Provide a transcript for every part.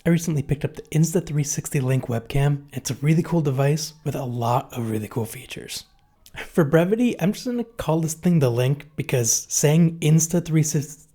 I recently picked up the Insta360 Link webcam. It's a really cool device with a lot of really cool features. For brevity, I'm just going to call this thing the Link because saying Insta360...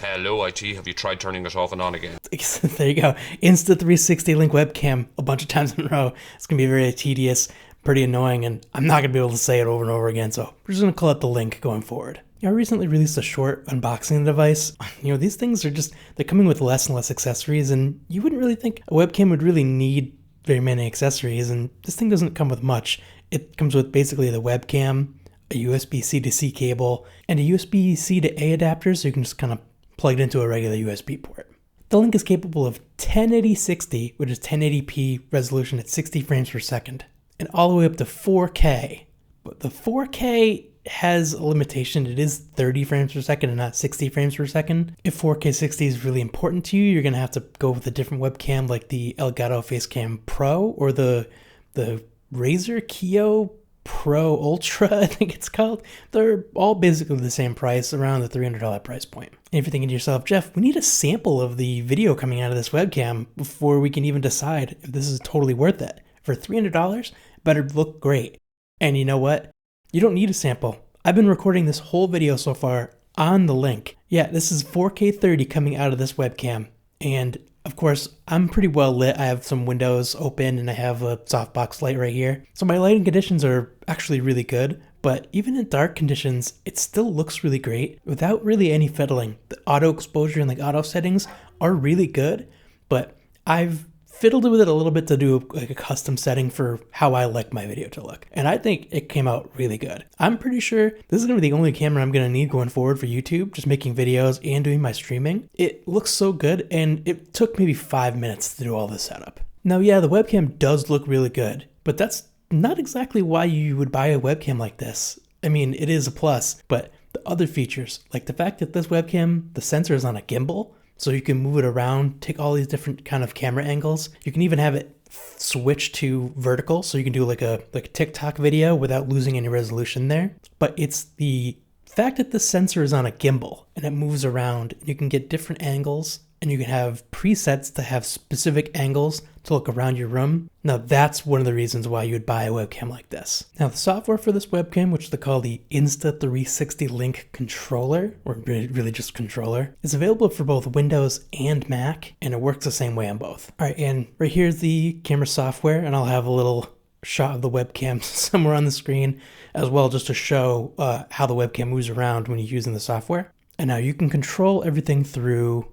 Hello, IT. Have you tried turning it off and on again? There you go. Insta360 Link webcam a bunch of times in a row. It's going to be very tedious, pretty annoying, and I'm not going to be able to say it over and over again, so we're just going to call it the Link going forward. I recently released a short unboxing of the device. These things are they're coming with less and less accessories, and you wouldn't really think a webcam would really need very many accessories, and this thing doesn't come with much. It comes with basically the webcam, a USB-C to C cable, and a USB-C to A adapter, so you can just kind of plug it into a regular USB port. The Link is capable of 1080-60, which is 1080p resolution at 60 frames per second, and all the way up to 4K. But the 4K has a limitation. It is 30 frames per second and not 60 frames per second. If 4K 60 is really important to you, you're going to have to go with a different webcam like the Elgato Facecam Pro or the Razer Kiyo Pro Ultra, I think it's called. They're all basically the same price, around the $300 price point. And if you're thinking to yourself, Jeff, we need a sample of the video coming out of this webcam before we can even decide if this is totally worth it. For $300, better look great. And you know what? You don't need a sample. I've been recording this whole video so far on the Link. Yeah, this is 4K 30 coming out of this webcam. And of course, I'm pretty well lit. I have some windows open and I have a softbox light right here. So my lighting conditions are actually really good. But even in dark conditions, it still looks really great without really any fiddling. The auto exposure and auto settings are really good, but I've fiddled with it a little bit to do a custom setting for how I like my video to look. And I think it came out really good. I'm pretty sure this is going to be the only camera I'm going to need going forward for YouTube, just making videos and doing my streaming. It looks so good, and it took maybe 5 minutes to do all this setup. Now, yeah, the webcam does look really good, but that's not exactly why you would buy a webcam like this. I mean, it is a plus, but the other features, like the fact that this webcam, the sensor is on a gimbal, so you can move it around, take all these different kind of camera angles. You can even have it switch to vertical, so you can do like a TikTok video without losing any resolution there. But it's the fact that the sensor is on a gimbal and it moves around. You can get different angles, and you can have presets to have specific angles to look around your room. Now that's one of the reasons why you would buy a webcam like this. Now the software for this webcam, which they call the Insta360 Link controller, or really just controller, is available for both Windows and Mac, and it works the same way on both. All right, and right here's the camera software, and I'll have a little shot of the webcam somewhere on the screen as well, just to show how the webcam moves around when you're using the software. And now you can control everything through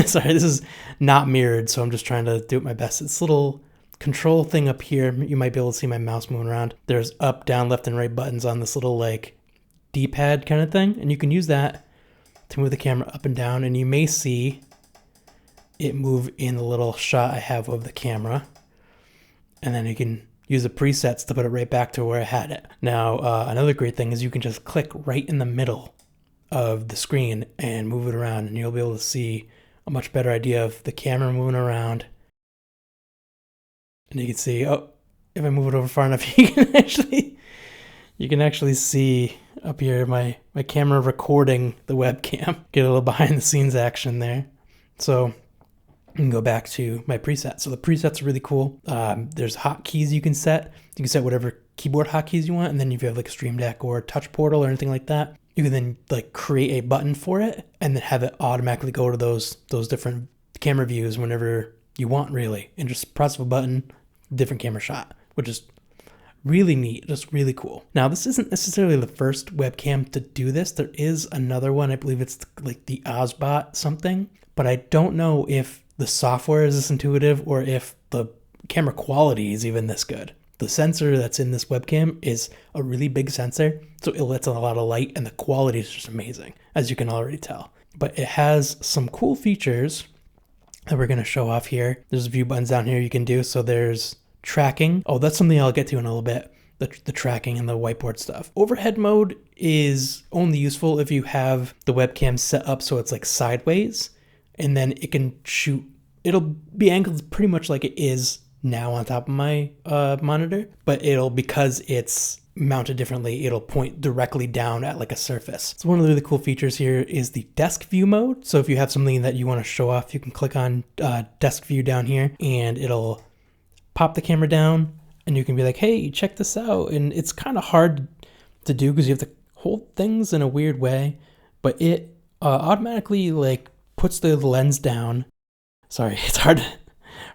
sorry, this is not mirrored, so I'm just trying to do it my best. This little control thing up here, you might be able to see my mouse moving around. There's up, down, left, and right buttons on this little D-pad kind of thing, and you can use that to move the camera up and down, and you may see it move in the little shot I have of the camera. And then you can use the presets to put it right back to where I had it. Now, another great thing is you can just click right in the middle of the screen and move it around, and you'll be able to see a much better idea of the camera moving around. And you can see, oh, if I move it over far enough, you can actually see up here my camera recording the webcam. Get a little behind the scenes action there. So I can go back to my presets. So the presets are really cool. There's hotkeys you can set. You can set whatever keyboard hotkeys you want, and then if you have like a Stream Deck or a Touch Portal or anything like that, you can then create a button for it and then have it automatically go to those different camera views whenever you want, really, and just press a button, different camera shot, which is really neat, just really cool. Now, this isn't necessarily the first webcam to do this. There is another one, I believe it's like the Ozbot something, but I don't know if the software is this intuitive or if the camera quality is even this good. The sensor that's in this webcam is a really big sensor, so it lets in a lot of light, and the quality is just amazing, as you can already tell. But it has some cool features that we're going to show off here. There's a few buttons down here you can do. So there's tracking. Oh, that's something I'll get to in a little bit, the tracking and the whiteboard stuff. Overhead mode is only useful if you have the webcam set up so it's sideways, and then it can shoot. It'll be angled pretty much like it is now on top of my monitor, but because it's mount it differently, it'll point directly down at like a surface. So one of the really cool features here is the desk view mode. So if you have something that you want to show off, you can click on desk view down here and it'll pop the camera down and you can be like, hey, check this out. And it's kind of hard to do because you have to hold things in a weird way, but it automatically like puts the lens down. Sorry, it's hard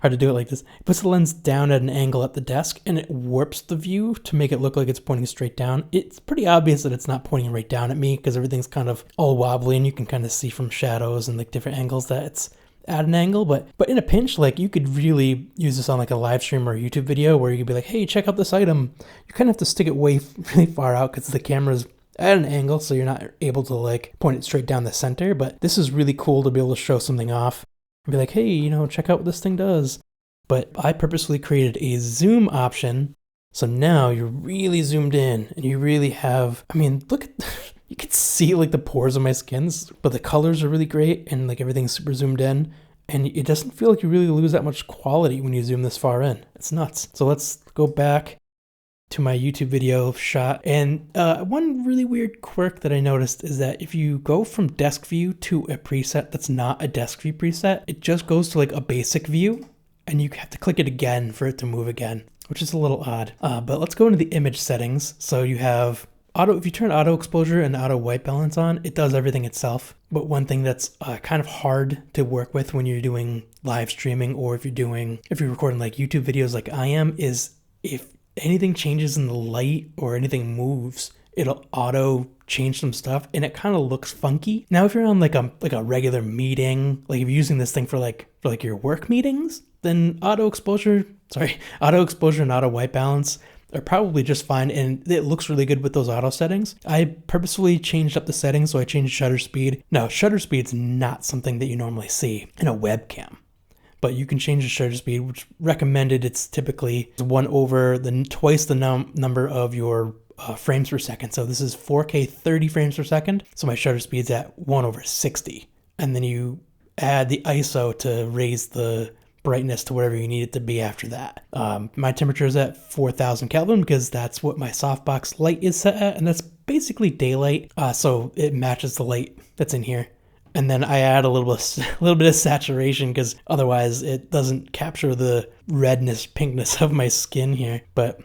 to do it like this. It puts the lens down at an angle at the desk and it warps the view to make it look like it's pointing straight down. It's pretty obvious that it's not pointing right down at me because everything's kind of all wobbly and you can kind of see from shadows and like different angles that it's at an angle. But in a pinch, like you could really use this on like a live stream or a YouTube video where you could be like, hey, check out this item. You kind of have to stick it really far out because the camera's at an angle, so you're not able to like point it straight down the center. But this is really cool to be able to show something off and be like, hey, you know, check out what this thing does. But I purposely created a zoom option. So now you're really zoomed in and you really have, I mean, look at, you can see like the pores of my skin, but the colors are really great and like everything's super zoomed in. And it doesn't feel like you really lose that much quality when you zoom this far in. It's nuts. So let's go back to my YouTube video shot. And one really weird quirk that I noticed is that if you go from desk view to a preset that's not a desk view preset, it just goes to like a basic view and you have to click it again for it to move again, which is a little odd. But let's go into the image settings. So you have if you turn auto exposure and auto white balance on, it does everything itself. But one thing that's kind of hard to work with when you're doing live streaming or if you're recording like YouTube videos like I am, is if anything changes in the light or anything moves, it'll auto change some stuff and it kind of looks funky. Now, if you're on like a regular meeting, like if you're using this thing for your work meetings, then auto exposure and auto white balance are probably just fine, and it looks really good with those auto settings. I purposefully changed up the settings, so I changed shutter speed. Now, shutter speed's not something that you normally see in a webcam, but you can change the shutter speed, which recommended it's typically twice the number of your frames per second. So this is 4K 30 frames per second. So my shutter speed's at 1/60. And then you add the ISO to raise the brightness to whatever you need it to be after that. My temperature is at 4000 Kelvin because that's what my softbox light is set at. And that's basically daylight. So it matches the light that's in here. And then I add a little bit of saturation because otherwise it doesn't capture the redness, pinkness of my skin here. But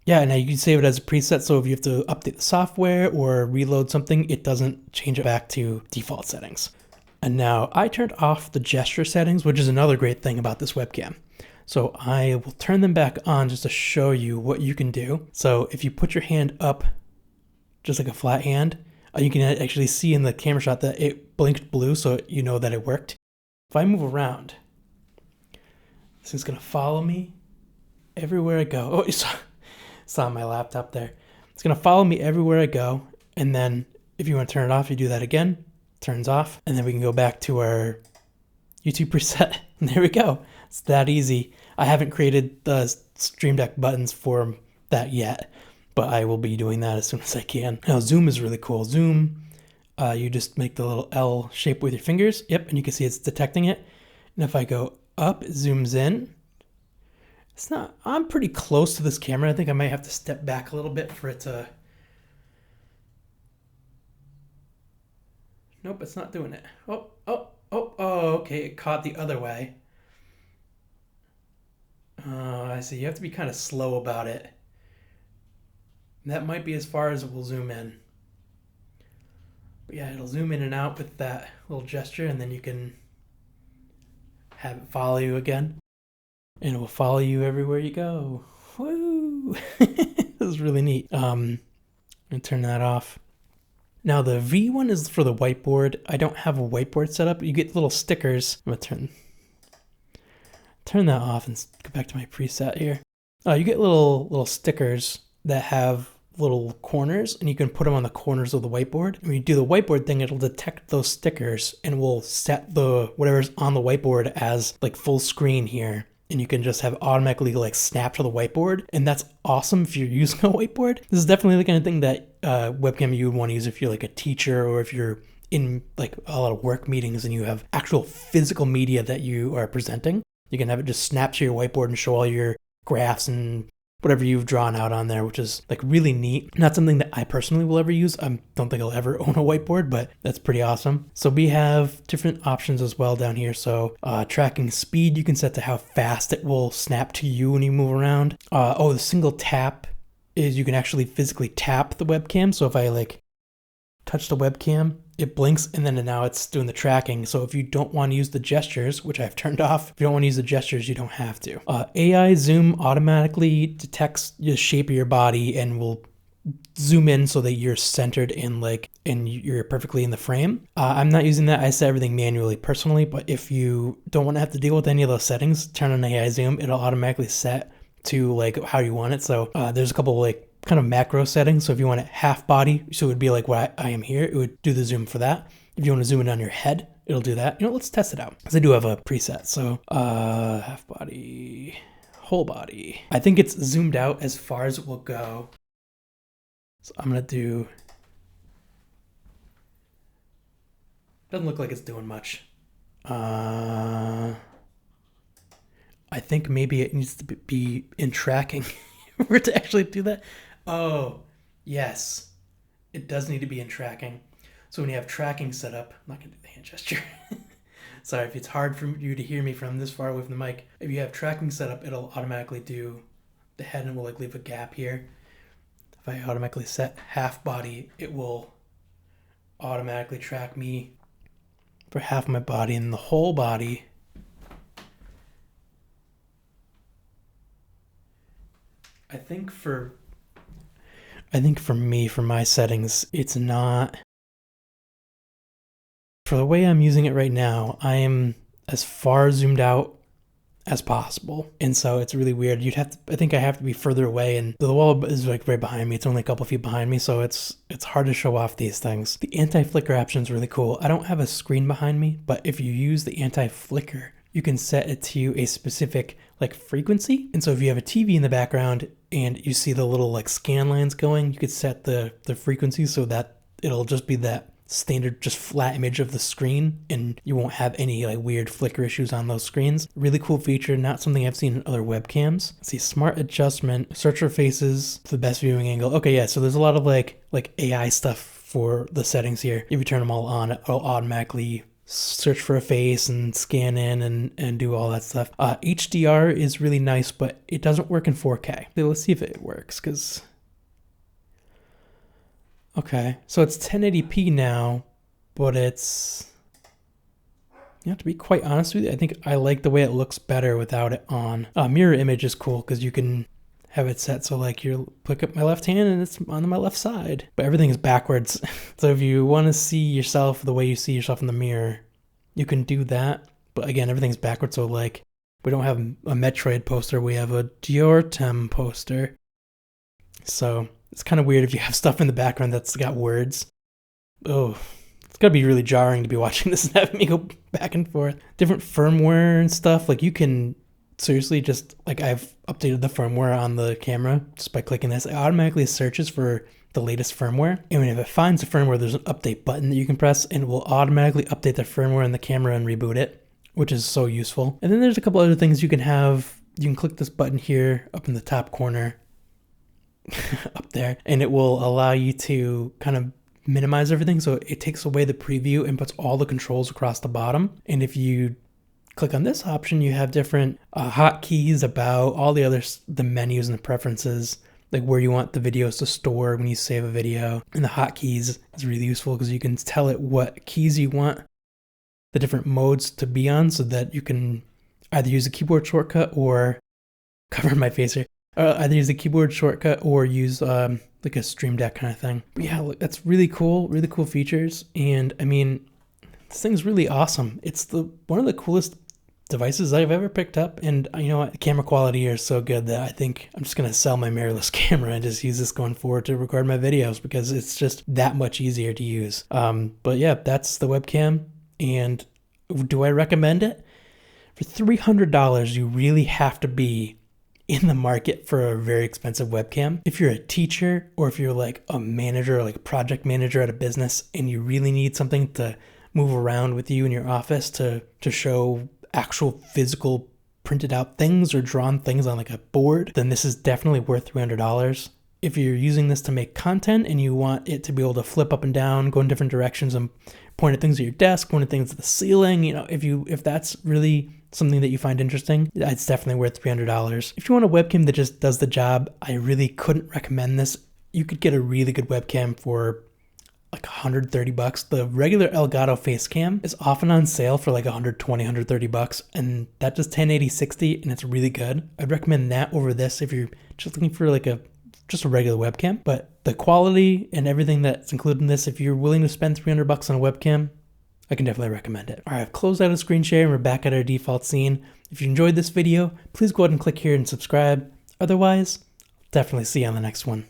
yeah, now you can save it as a preset. So if you have to update the software or reload something, it doesn't change it back to default settings. And now I turned off the gesture settings, which is another great thing about this webcam. So I will turn them back on just to show you what you can do. So if you put your hand up, just like a flat hand, you can actually see in the camera shot that it blinked blue, so you know that it worked. If I move around, this thing's gonna follow me everywhere I go. Oh, you saw my laptop there. It's gonna follow me everywhere I go, and then if you want to turn it off, you do that again, turns off, and then we can go back to our YouTube preset, and there we go. It's that easy. I haven't created the Stream Deck buttons for that yet, but I will be doing that as soon as I can. Now, zoom is really cool. Zoom, you just make the little L shape with your fingers. Yep, and you can see it's detecting it. And if I go up, it zooms in. I'm pretty close to this camera. I think I might have to step back a little bit for it to... Nope, it's not doing it. Oh, okay, it caught the other way. I see, you have to be kind of slow about it. That might be as far as it will zoom in. But yeah, it'll zoom in and out with that little gesture, and then you can have it follow you again. And it will follow you everywhere you go. Woo! This is really neat. I'm gonna turn that off. Now the V one is for the whiteboard. I don't have a whiteboard set up. You get little stickers. I'm gonna turn that off and go back to my preset here. You get little stickers that have little corners, and you can put them on the corners of the whiteboard. When you do the whiteboard thing, it'll detect those stickers and will set the whatever's on the whiteboard as like full screen here. And you can just have automatically like snap to the whiteboard. And that's awesome if you're using a whiteboard. This is definitely the kind of thing that webcam you would want to use if you're like a teacher or if you're in like a lot of work meetings and you have actual physical media that you are presenting. You can have it just snap to your whiteboard and show all your graphs and whatever you've drawn out on there, which is like really neat. Not something that I personally will ever use. I don't think I'll ever own a whiteboard, but that's pretty awesome. So we have different options as well down here. So tracking speed, you can set to how fast it will snap to you when you move around. The single tap is you can actually physically tap the webcam. So if I like touch the webcam, it blinks and then now it's doing the tracking. So if you don't want to use the gestures, which I've turned off, if you don't want to use the gestures, you don't have to. AI zoom automatically detects the shape of your body and will zoom in so that you're centered and you're perfectly in the frame. I'm not using that. I set everything manually personally, but if you don't want to have to deal with any of those settings, turn on AI zoom, it'll automatically set to like how you want it. So there's a couple like kind of macro settings. So if you want it half body, so it would be like what I am here, it would do the zoom for that. If you want to zoom in on your head, it'll do that. Let's test it out because I do have a preset. So half body, whole body. I think it's zoomed out as far as it will go. So I'm going to do, doesn't look like it's doing much. I think maybe it needs to be in tracking for it to actually do that. Oh, yes. It does need to be in tracking. So when you have tracking set up, I'm not going to do the hand gesture. Sorry if it's hard for you to hear me from this far away from the mic. If you have tracking set up, it'll automatically do the head and will like leave a gap here. If I automatically set half body, it will automatically track me for half my body, and the whole body I think for me, for my settings, it's not. For the way I'm using it right now, I am as far zoomed out as possible. And so it's really weird. I think I have to be further away, and the wall is like right behind me. It's only a couple feet behind me, so it's hard to show off these things. The anti-flicker option is really cool. I don't have a screen behind me, but if you use the anti-flicker, you can set it to a specific like frequency. And so if you have a TV in the background and you see the little like scan lines going, you could set the frequency so that it'll just be that standard just flat image of the screen and you won't have any like weird flicker issues on those screens. Really cool feature, not something I've seen in other webcams. Let's see, smart adjustment, search for faces for the best viewing angle. Okay, yeah, so there's a lot of like AI stuff for the settings here. If you turn them all on, it'll automatically search for a face and scan in and do all that stuff. HDR is really nice, but it doesn't work in 4K. So let's see if it works, because okay, so it's 1080p now, but it's, you have to be quite honest with you, I think I like the way it looks better without it on. Mirror image is cool because you can have it set so like you pick up my left hand and it's on my left side, but everything is backwards. So if you want to see yourself the way you see yourself in the mirror, you can do that. But again, everything's backwards. So like we don't have a Metroid poster, we have a Diortem poster. So it's kind of weird if you have stuff in the background that's got words. Oh, it's gotta be really jarring to be watching this and having me go back and forth. Different firmware and stuff. Like you can seriously just, like I've updated the firmware on the camera just by clicking this. It automatically searches for the latest firmware. And if it finds the firmware, there's an update button that you can press and it will automatically update the firmware on the camera and reboot it, which is so useful. And then there's a couple other things you can have. You can click this button here up in the top corner up there, and it will allow you to kind of minimize everything. So it takes away the preview and puts all the controls across the bottom. And if you click on this option, you have different hotkeys about all the menus and the preferences, like where you want the videos to store when you save a video. And the hotkeys is really useful because you can tell it what keys you want the different modes to be on, so that you can either use a keyboard shortcut or cover my face here. Either use a keyboard shortcut or use like a Stream Deck kind of thing. But yeah, look, that's really cool features. And I mean, this thing's really awesome. It's one of the coolest devices I've ever picked up. And you know what? The camera quality here is so good that I think I'm just going to sell my mirrorless camera and just use this going forward to record my videos because it's just that much easier to use. But yeah, that's the webcam. And do I recommend it? For $300, you really have to be in the market for a very expensive webcam. If you're a teacher or if you're like a manager or like a project manager at a business and you really need something to move around with you in your office to show actual physical printed out things or drawn things on like a board, then this is definitely worth $300. If you're using this to make content and you want it to be able to flip up and down, go in different directions and point at things at your desk, point at things at the ceiling, if that's really something that you find interesting, it's definitely worth $300. If you want a webcam that just does the job, I really couldn't recommend this. You could get a really good webcam for like $130. The regular Elgato face cam is often on sale for like $120, $130, and that does 1080/60 and it's really good. I'd recommend that over this if you're just looking for like just a regular webcam. But the quality and everything that's included in this, if you're willing to spend $300 on a webcam, I can definitely recommend it. All right, I've closed out a screen share and we're back at our default scene. If you enjoyed this video, please go ahead and click here and subscribe. Otherwise, definitely see you on the next one.